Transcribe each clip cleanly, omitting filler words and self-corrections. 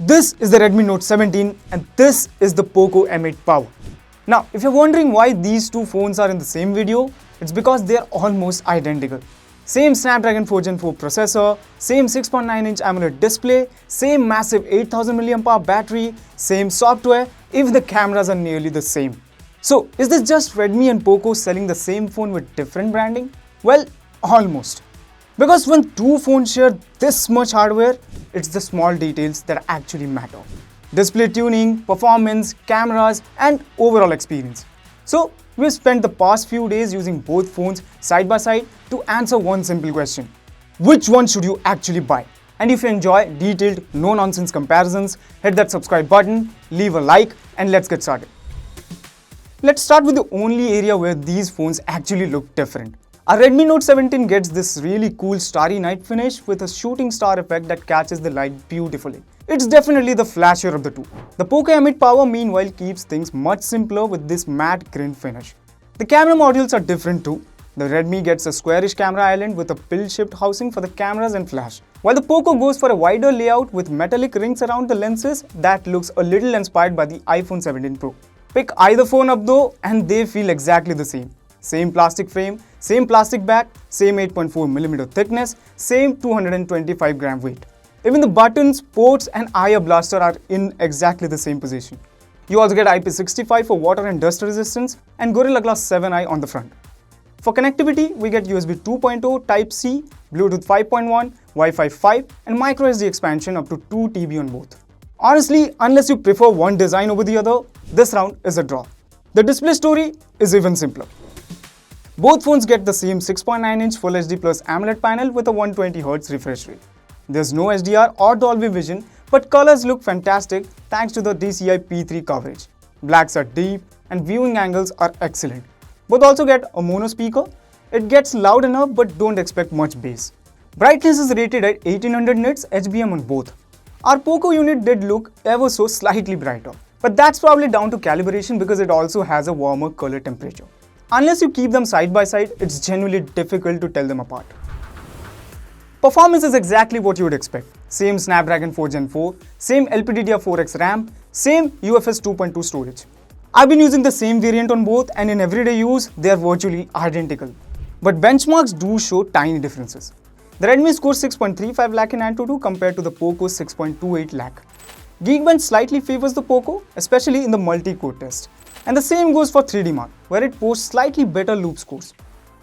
This is the Redmi Note 17 and this is the POCO M8 Power. Now, if you're wondering why these two phones are in the same video, it's because they're almost identical. Same Snapdragon 4 Gen 4 processor, same 6.9-inch AMOLED display, same massive 8000 mAh battery, same software, even the cameras are nearly the same. So, is this just Redmi and POCO selling the same phone with different branding? Well, almost. Because when two phones share this much hardware, it's the small details that actually matter. Display tuning, performance, cameras, and overall experience. So, we've spent the past few days using both phones side by side to answer one simple question. Which one should you actually buy? And if you enjoy detailed, no-nonsense comparisons, hit that subscribe button, leave a like, and let's get started. Let's start with the only area where these phones actually look different. Our Redmi Note 17 gets this really cool starry night finish with a shooting star effect that catches the light beautifully. It's definitely the flashier of the two. The POCO M8 Power meanwhile keeps things much simpler with this matte green finish. The camera modules are different too. The Redmi gets a squarish camera island with a pill-shaped housing for the cameras and flash, while the POCO goes for a wider layout with metallic rings around the lenses that looks a little inspired by the iPhone 17 Pro. Pick either phone up though and they feel exactly the same. Same plastic frame, same plastic back, same 8.4mm thickness, same 225g weight. Even the buttons, ports and IR blaster are in exactly the same position. You also get IP65 for water and dust resistance and Gorilla Glass 7i on the front. For connectivity, we get USB 2.0, Type-C, Bluetooth 5.1, Wi-Fi 5 and microSD expansion up to 2 TB on both. Honestly, unless you prefer one design over the other, this round is a draw. The display story is even simpler. Both phones get the same 6.9-inch Full HD Plus AMOLED panel with a 120Hz refresh rate. There's no HDR or Dolby Vision, but colors look fantastic thanks to the DCI P3 coverage. Blacks are deep and viewing angles are excellent. Both also get a mono speaker. It gets loud enough but don't expect much bass. Brightness is rated at 1800 nits HBM on both. Our POCO unit did look ever so slightly brighter, but that's probably down to calibration because it also has a warmer color temperature. Unless you keep them side by side, it's genuinely difficult to tell them apart. Performance is exactly what you would expect. Same Snapdragon 4 Gen 4, same LPDDR4X RAM, same UFS 2.2 storage. I've been using the same variant on both and in everyday use, they are virtually identical. But benchmarks do show tiny differences. The Redmi scores 6.35 lakh in AnTuTu compared to the POCO 6.28 lakh. Geekbench slightly favors the POCO, especially in the multi-core test. And the same goes for 3D Mark, where it posts slightly better loop scores.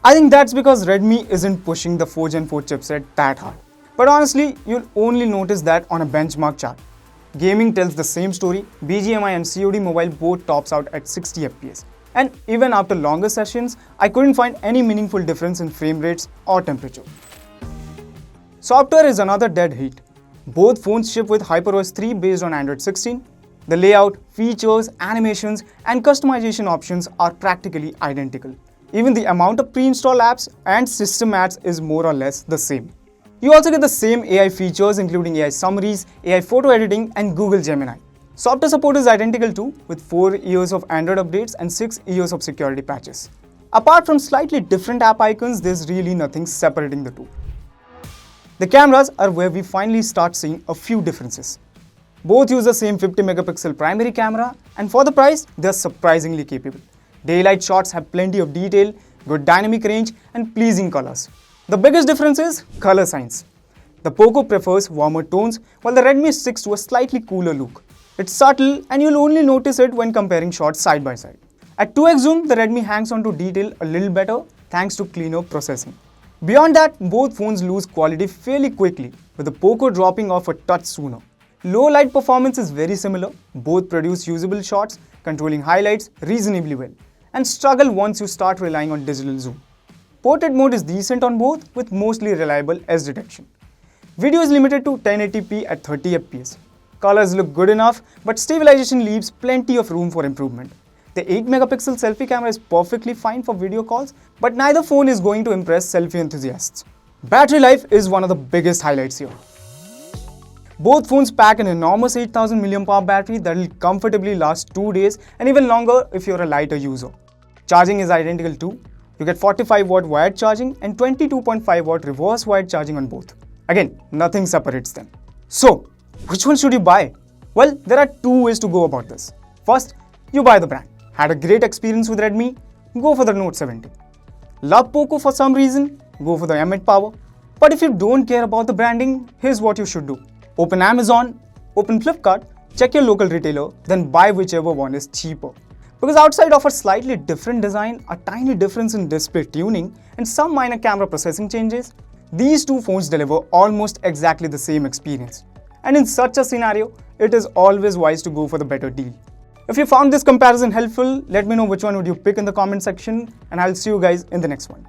I think that's because Redmi isn't pushing the 4 Gen 4 chipset that hard. But honestly, you'll only notice that on a benchmark chart. Gaming tells the same story, BGMI and COD Mobile both tops out at 60 FPS. And even after longer sessions, I couldn't find any meaningful difference in frame rates or temperature. Software is another dead heat. Both phones ship with HyperOS 3 based on Android 16. The layout, features, animations, and customization options are practically identical. Even the amount of pre-installed apps and system ads is more or less the same. You also get the same AI features including AI summaries, AI photo editing, and Google Gemini. Software support is identical too, with 4 years of Android updates and 6 years of security patches. Apart from slightly different app icons, there's really nothing separating the two. The cameras are where we finally start seeing a few differences. Both use the same 50-megapixel primary camera, and for the price, they're surprisingly capable. Daylight shots have plenty of detail, good dynamic range, and pleasing colors. The biggest difference is color science. The POCO prefers warmer tones, while the Redmi sticks to a slightly cooler look. It's subtle, and you'll only notice it when comparing shots side by side. At 2x zoom, the Redmi hangs on to detail a little better thanks to cleaner processing. Beyond that, both phones lose quality fairly quickly, with the POCO dropping off a touch sooner. Low light performance is very similar. Both produce usable shots, controlling highlights reasonably well, and struggle once you start relying on digital zoom. Portrait mode is decent on both with mostly reliable S detection. Video is limited to 1080p at 30 fps. Colors look good enough, but stabilization leaves plenty of room for improvement. The 8-megapixel selfie camera is perfectly fine for video calls, but neither phone is going to impress selfie enthusiasts. Battery life is one of the biggest highlights here. Both phones pack an enormous 8000 mAh battery that will comfortably last 2 days and even longer if you're a lighter user. Charging is identical too. You get 45-watt wired charging and 22.5-watt reverse wired charging on both. Again, nothing separates them. So, which one should you buy? Well, there are two ways to go about this. First, you buy the brand. Had a great experience with Redmi? Go for the Note 17. Love POCO for some reason? Go for the M8 Power. But if you don't care about the branding, here's what you should do. Open Amazon, open Flipkart, check your local retailer, then buy whichever one is cheaper. Because outside of a slightly different design, a tiny difference in display tuning, and some minor camera processing changes, these two phones deliver almost exactly the same experience. And in such a scenario, it is always wise to go for the better deal. If you found this comparison helpful, let me know which one would you pick in the comment section, and I'll see you guys in the next one.